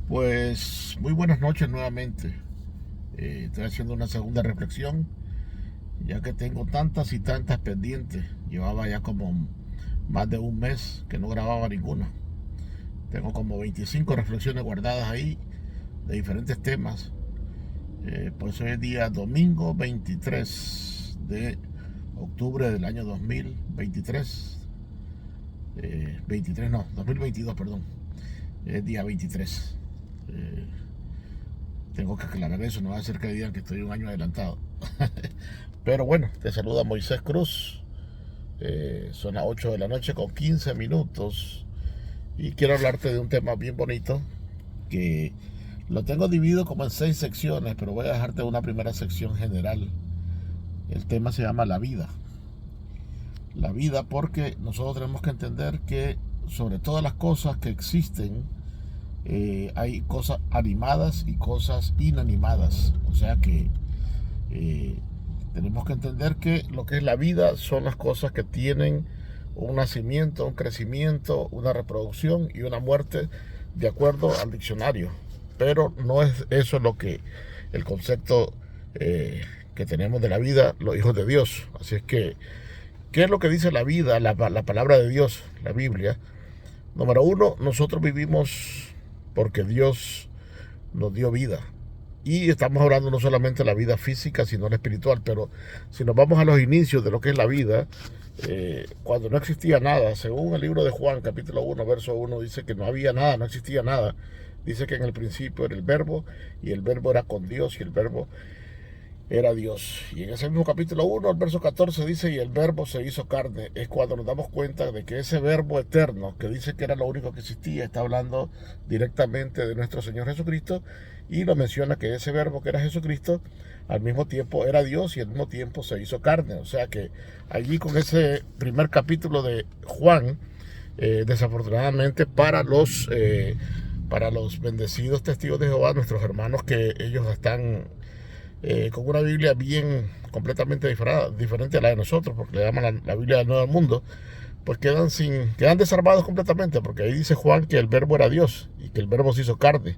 Pues muy buenas noches nuevamente. Estoy haciendo una segunda reflexión, ya que tengo tantas y tantas pendientes. Llevaba ya como más de un mes que no grababa ninguna. Tengo como 25 reflexiones guardadas ahí de diferentes temas. Pues hoy es día domingo 23 de octubre del año 2023. 23 no, 2022, perdón. Es día 23. Eh, Tengo que aclarar eso, no va a ser que digan que estoy un año adelantado. Pero bueno, te saluda Moisés Cruz. Son las 8 de la noche con 15 minutos. Y quiero hablarte de un tema bien bonito que lo tengo dividido como en 6 secciones, pero voy a dejarte una primera sección general. El tema se llama la vida. La vida porque nosotros tenemos que entender que sobre todas las cosas que existen, hay cosas animadas y cosas inanimadas. O sea que eh, tenemos que entender que lo que es la vida son las cosas que tienen un nacimiento, un crecimiento, una reproducción y una muerte de acuerdo al diccionario. Pero no es eso lo que el concepto que tenemos de la vida, los hijos de Dios. Así es que, ¿qué es lo que dice la vida, la palabra de Dios, la Biblia? Número uno, nosotros vivimos porque Dios nos dio vida. Y estamos hablando no solamente de la vida física, sino la espiritual. Pero si nos vamos a los inicios de lo que es la vida, cuando no existía nada, según el libro de Juan, capítulo 1, verso 1, dice que no había nada, no existía nada. Dice que en el principio era el verbo, y el verbo era con Dios, y el verbo era Dios. Y en ese mismo capítulo 1, el verso 14 dice, y el verbo se hizo carne. Es cuando nos damos cuenta de que ese verbo eterno, que dice que era lo único que existía, está hablando directamente de nuestro Señor Jesucristo, y lo menciona que ese verbo que era Jesucristo, al mismo tiempo era Dios y al mismo tiempo se hizo carne. O sea que allí con ese primer capítulo de Juan, desafortunadamente para los bendecidos testigos de Jehová, nuestros hermanos que ellos están con una Biblia bien completamente diferente a la de nosotros, porque le llaman la Biblia del Nuevo Mundo, pues quedan desarmados completamente, porque ahí dice Juan que el verbo era Dios y que el verbo se hizo carne.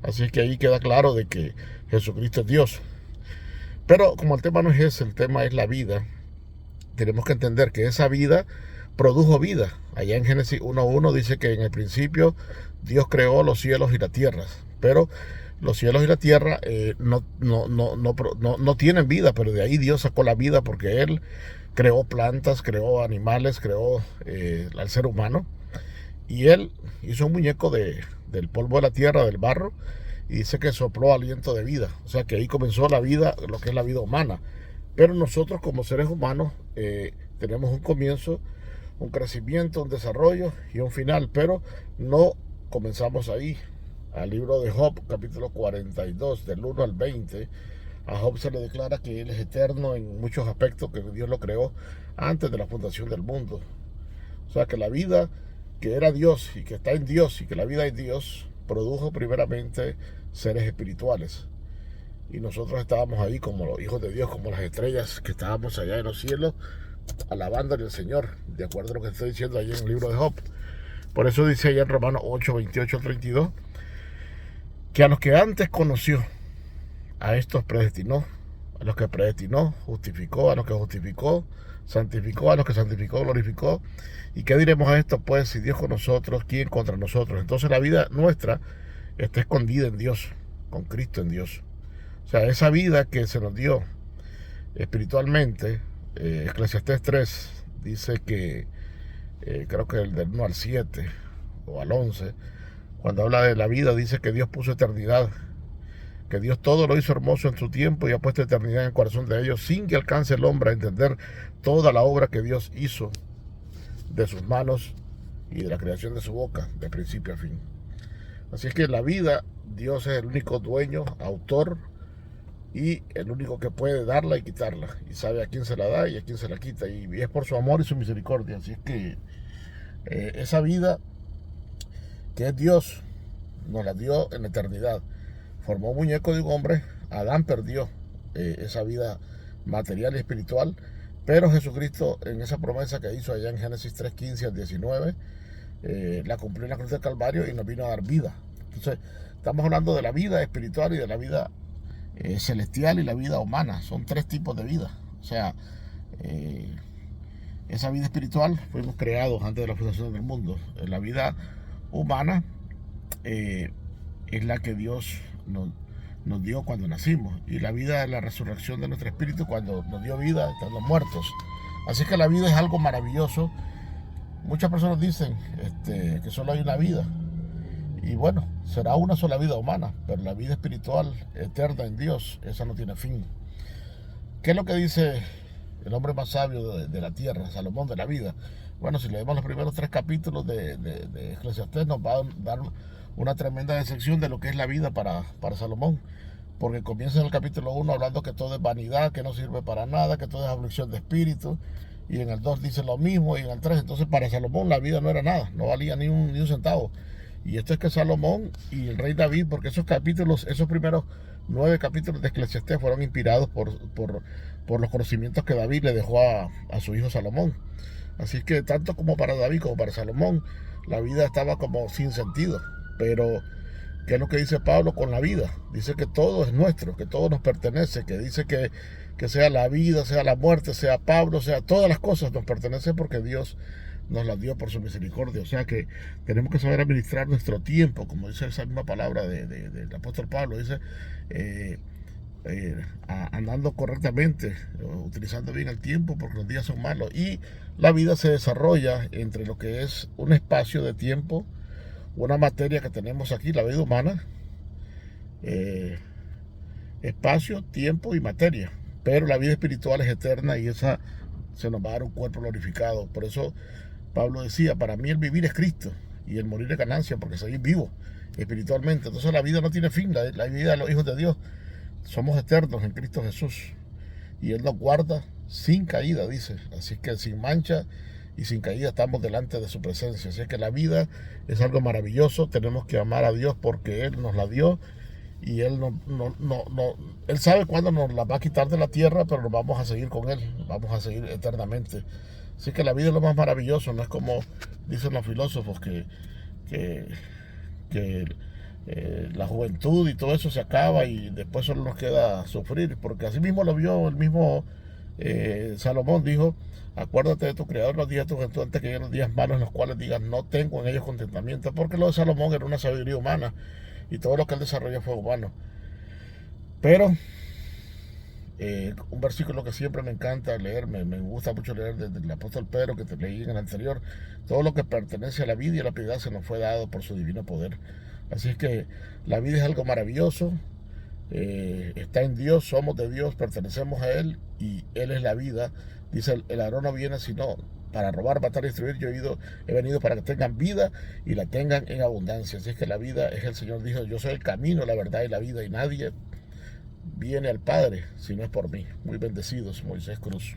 Así es que ahí queda claro de que Jesucristo es Dios. Pero como el tema no es ese, el tema es la vida, tenemos que entender que esa vida produjo vida. Allá en Génesis 1.1 dice que en el principio Dios creó los cielos y la tierra, pero los cielos y la tierra no tienen vida, pero de ahí Dios sacó la vida porque Él creó plantas, creó animales, creó al ser humano, y Él hizo un muñeco del polvo de la tierra, del barro, y dice que sopló aliento de vida. O sea que ahí comenzó la vida, lo que es la vida humana. Pero nosotros como seres humanos tenemos un comienzo, un crecimiento, un desarrollo y un final, pero no comenzamos ahí. Al libro de Job, capítulo 42, del 1 al 20, a Job se le declara que él es eterno en muchos aspectos, que Dios lo creó antes de la fundación del mundo. O sea que la vida que era Dios y que está en Dios y que la vida en Dios produjo primeramente seres espirituales. Y nosotros estábamos ahí como los hijos de Dios, como las estrellas que estábamos allá en los cielos, alabándole al Señor, de acuerdo a lo que estoy diciendo ahí en el libro de Job. Por eso dice allá en Romanos 8, 28 al 32, que a los que antes conoció, a estos predestinó, a los que predestinó, justificó, a los que justificó, santificó, a los que santificó, glorificó. ¿Y qué diremos a esto? Pues si Dios con nosotros, ¿quién contra nosotros? Entonces la vida nuestra está escondida en Dios, con Cristo en Dios. O sea, esa vida que se nos dio espiritualmente, Eclesiastés 3 dice que, creo que el del 1 al 7 o al 11, cuando habla de la vida, dice que Dios puso eternidad, que Dios todo lo hizo hermoso en su tiempo y ha puesto eternidad en el corazón de ellos, sin que alcance el hombre a entender toda la obra que Dios hizo de sus manos y de la creación de su boca, de principio a fin. Así es que la vida, Dios es el único dueño, autor, y el único que puede darla y quitarla, y sabe a quién se la da y a quién se la quita, y es por su amor y su misericordia. Así es que esa vida que es Dios nos la dio en la eternidad. Formó un muñeco de un hombre, Adán perdió esa vida material y espiritual, pero Jesucristo en esa promesa que hizo allá en Génesis 3:15 al 19, la cumplió en la cruz del Calvario y nos vino a dar vida. Entonces Estamos hablando de la vida espiritual y de la vida celestial y la vida humana. Son tres tipos de vida. O sea, esa vida espiritual fuimos creados antes de la fundación del mundo. La vida humana es la que Dios nos dio cuando nacimos. Y la vida es la resurrección de nuestro espíritu cuando nos dio vida estando muertos. Así que la vida es algo maravilloso. Muchas personas dicen que solo hay una vida. Y bueno, será una sola vida humana, pero la vida espiritual eterna en Dios, esa no tiene fin. ¿Qué es lo que dice el hombre más sabio de la tierra, Salomón, de la vida? Bueno, si leemos los primeros 3 capítulos de Eclesiastés, nos va a dar una tremenda decepción de lo que es la vida para Salomón. Porque comienza en el capítulo 1 hablando que todo es vanidad, que no sirve para nada, que todo es aflicción de espíritu. Y en el 2 dice lo mismo, y en el 3. Entonces para Salomón la vida no era nada, no valía ni un centavo. Y esto es que Salomón y el rey David, porque esos capítulos, esos primeros 9 capítulos de Eclesiastés fueron inspirados por los conocimientos que David le dejó a su hijo Salomón. Así que tanto como para David como para Salomón, la vida estaba como sin sentido. Pero, ¿qué es lo que dice Pablo con la vida? Dice que todo es nuestro, que todo nos pertenece, que dice que sea la vida, sea la muerte, sea Pablo, sea todas las cosas nos pertenecen porque Dios nos las dio por su misericordia. O sea que tenemos que saber administrar nuestro tiempo, como dice esa misma palabra del apóstol Pablo. Dice, andando correctamente, utilizando bien el tiempo, porque los días son malos. Y la vida se desarrolla entre lo que es un espacio de tiempo, una materia que tenemos aquí, la vida humana, espacio, tiempo y materia. Pero la vida espiritual es eterna y esa se nos va a dar un cuerpo glorificado. Por eso Pablo decía, para mí el vivir es Cristo y el morir es ganancia, porque seguir vivo espiritualmente. Entonces la vida no tiene fin, la vida de los hijos de Dios. Somos eternos en Cristo Jesús y Él nos guarda sin caída, dice. Así que sin mancha y sin caída estamos delante de su presencia. Así que la vida es algo maravilloso. Tenemos que amar a Dios porque Él nos la dio y Él Él sabe cuándo nos la va a quitar de la tierra, pero nos vamos a seguir con Él, vamos a seguir eternamente. Así que la vida es lo más maravilloso, no es como dicen los filósofos que la juventud y todo eso se acaba y después solo nos queda sufrir, porque así mismo lo vio el mismo Salomón. Dijo, acuérdate de tu Creador los días de tu juventud antes que lleguen los días malos en los cuales digas no tengo en ellos contentamiento, porque lo de Salomón era una sabiduría humana y todo lo que él desarrolló fue humano. Pero un versículo que siempre me encanta leer, me gusta mucho leer desde el apóstol Pedro, que te leí en el anterior: todo lo que pertenece a la vida y a la piedad se nos fue dado por su divino poder. Así es que la vida es algo maravilloso, está en Dios, somos de Dios, pertenecemos a Él y Él es la vida. Dice, el ladrón no viene sino para robar, matar y destruir. Yo he venido para que tengan vida y la tengan en abundancia. Así es que la vida es el Señor dijo, yo soy el camino, la verdad y la vida, y nadie viene al Padre si no es por mí. Muy bendecidos, Moisés Cruz.